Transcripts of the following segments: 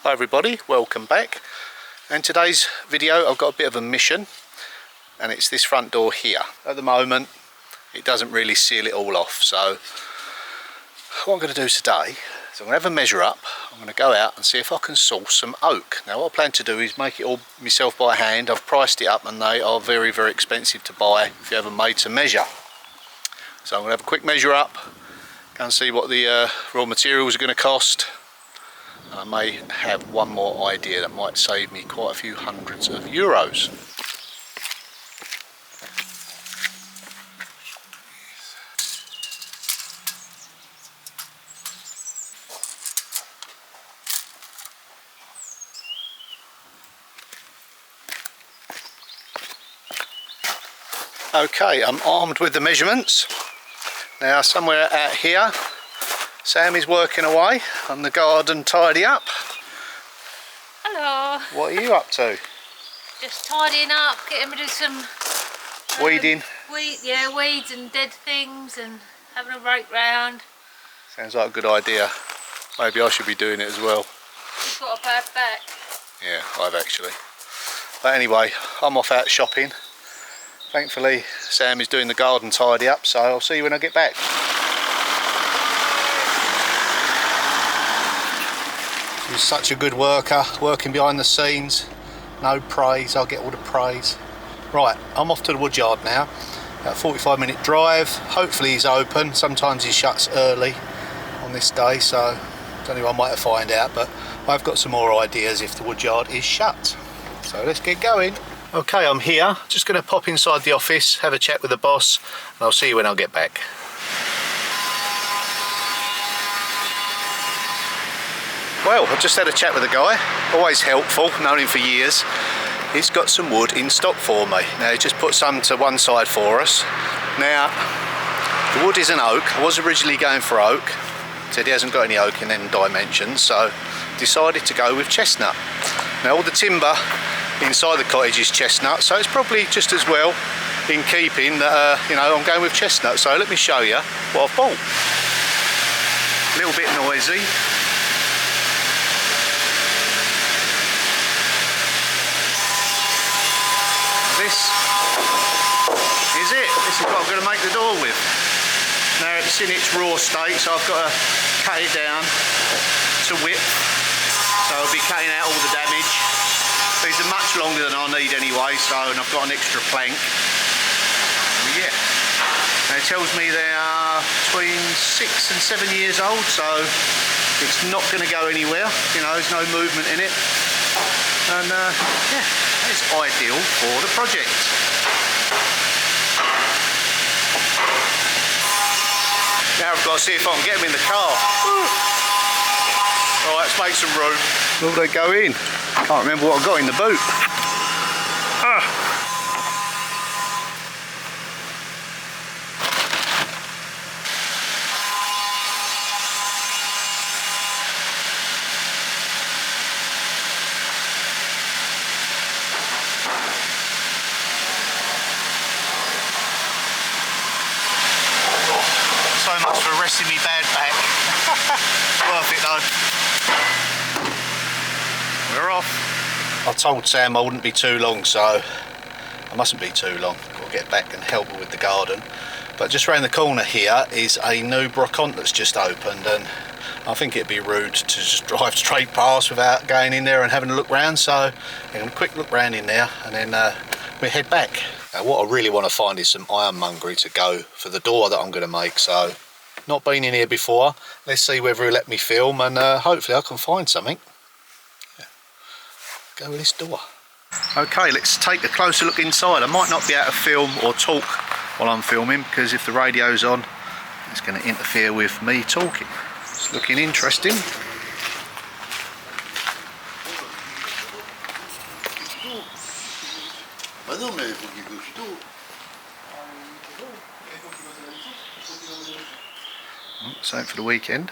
Hi everybody, welcome back. In today's video I've got a bit of a mission, and it's this front door here. At the moment it doesn't really seal it all off, so what I'm going to do today is I'm going to have a measure up. I'm going to go out and see if I can source some oak. Now what I plan to do is make it all myself by hand. I've priced it up and they are very expensive to buy if you haven't made to measure. So I'm going to have a quick measure up, go and see what the raw materials are going to cost. I may have one more idea that might save me quite a few hundreds of euros. Okay, I'm armed with the measurements. Now somewhere out here Sam is working away on the garden tidy up. Hello. What are you up to? Just tidying up, getting rid of some Weeding? Weeds and dead things and having a rake round. Sounds like a good idea. Maybe I should be doing it as well. You've got a bad back. Yeah, I've actually. But anyway, I'm off out shopping. Thankfully Sam is doing the garden tidy up, so I'll see you when I get back. He's such a good worker, working behind the scenes. No praise, I'll get all the praise. Right, I'm off to the woodyard now. About a 45-minute drive. Hopefully he's open. Sometimes he shuts early on this day, so don't know, I might find out, but I've got some more ideas if the woodyard is shut. So let's get going. Okay, I'm here. Just going to pop inside the office, have a chat with the boss, and I'll see you when I get back. Well, I've just had a chat with a guy, always helpful, known him for years. He's got some wood in stock for me. Now he just put some to one side for us. Now, the wood is an oak. I was originally going for oak. Said he hasn't got any oak in them dimensions, so decided to go with chestnut. Now all the timber inside the cottage is chestnut, so it's probably just as well in keeping that, you know, I'm going with chestnut. So let me show you what I've bought. A little bit noisy. This is it. This is what I'm going to make the door with. Now it's in its raw state, so I've got to cut it down to width. So I'll be cutting out all the damage. These are much longer than I need anyway, so, and I've got an extra plank. Yeah. Now it tells me they are between 6 and 7 years old, so it's not going to go anywhere. You know, there's no movement in it. And yeah, it's ideal for the project. Now I've got to see if I can get them in the car. Alright, let's make some room. Will they go in? Can't remember what I got in the boot. So much for resting me bad back. Worth it though. We're off. I told Sam I wouldn't be too long, so I mustn't be too long. Got to get back and help her with the garden. But just round the corner here is a new brocante that's just opened, and I think it'd be rude to just drive straight past without going in there and having a look round. So I'm going to quick look round in there and then we head back. Now what I really want to find is some ironmongery to go for the door that I'm going to make. So not been in here before. Let's see whether he'll let me film, and hopefully I can find something. Yeah. Go with this door. Okay, let's take a closer look inside. I might not be able to film or talk while I'm filming, because if the radio's on it's going to interfere with me talking. It's looking interesting. Something for the weekend.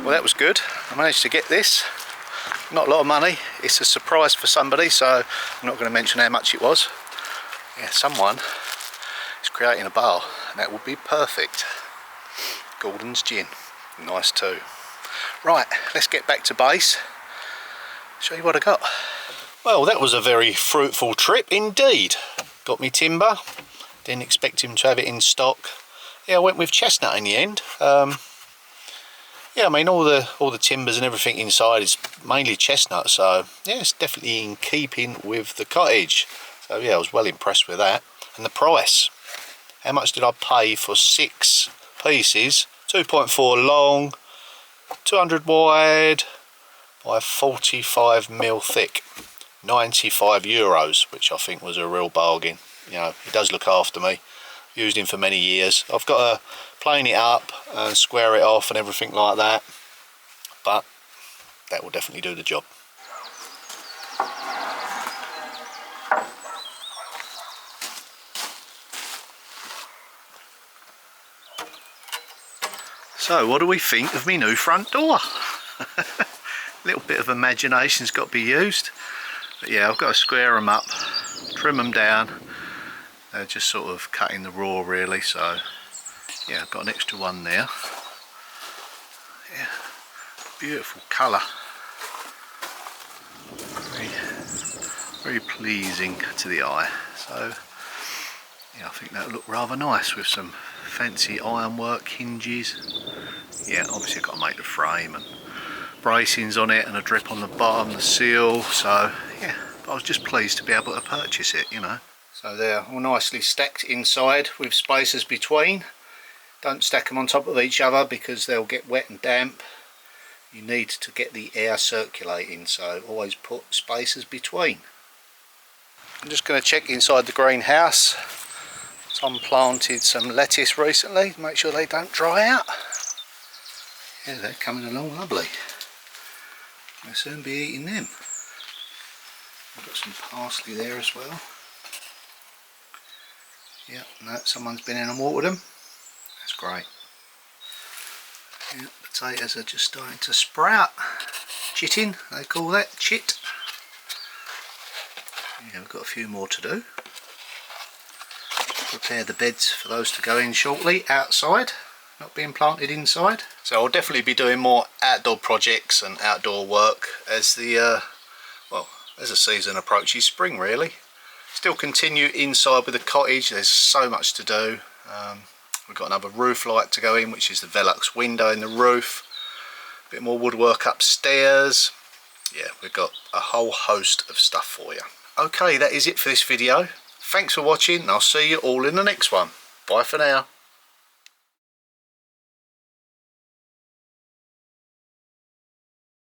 Well, that was good. I managed to get this. Not a lot of money. It's a surprise for somebody, so I'm not going to mention how much it was. Yeah, someone is creating a bar, and that would be perfect. Gordon's Gin. Nice too. Right, let's get back to base. Show you what I got. Well, that was a very fruitful trip indeed. Got me timber. Didn't expect him to have it in stock. Yeah, I went with chestnut in the end. Yeah, I mean all the timbers and everything inside is mainly chestnut, so yeah, it's definitely in keeping with the cottage. So yeah, I was well impressed with that. And the price. How much did I pay for 6 pieces? 2.4 long, 200 wide by 45mm thick. €95, which I think was a real bargain. You know, he does look after me. Used him for many years. I've got to plane it up and square it off and everything like that, but that will definitely do the job. So what do we think of my new front door? A little bit of imagination's got to be used, but yeah, I've got to square them up, trim them down. They're just sort of cutting the raw really, so yeah, I've got an extra one there. Yeah, beautiful colour. Very pleasing to the eye. So yeah, I think that'll look rather nice with some fancy ironwork hinges. Yeah, obviously I've got to make the frame and bracings on it and a drip on the bottom, the seal. So yeah, I was just pleased to be able to purchase it, you know. So they're all nicely stacked inside with spaces between. Don't stack them on top of each other because they'll get wet and damp. You need to get the air circulating, so always put spaces between. I'm just going to check inside the greenhouse. Tom planted some lettuce recently, make sure they don't dry out. Yeah, they're coming along lovely. We'll soon be eating them. I've got some parsley there as well. Yeah, no, someone's been in and watered them. That's great. Yeah, potatoes are just starting to sprout. Chitting, they call that, chit. Yeah, we've got a few more to do. Prepare the beds for those to go in shortly, outside, not being planted inside. So I'll definitely be doing more outdoor projects and outdoor work as the, as the season approaches, spring really. Still continue inside with the cottage, there's so much to do. We've got another roof light to go in, which is the Velux window in the roof. A bit more woodwork upstairs. Yeah, we've got a whole host of stuff for you. Okay, that is it for this video. Thanks for watching and I'll see you all in the next one. Bye for now.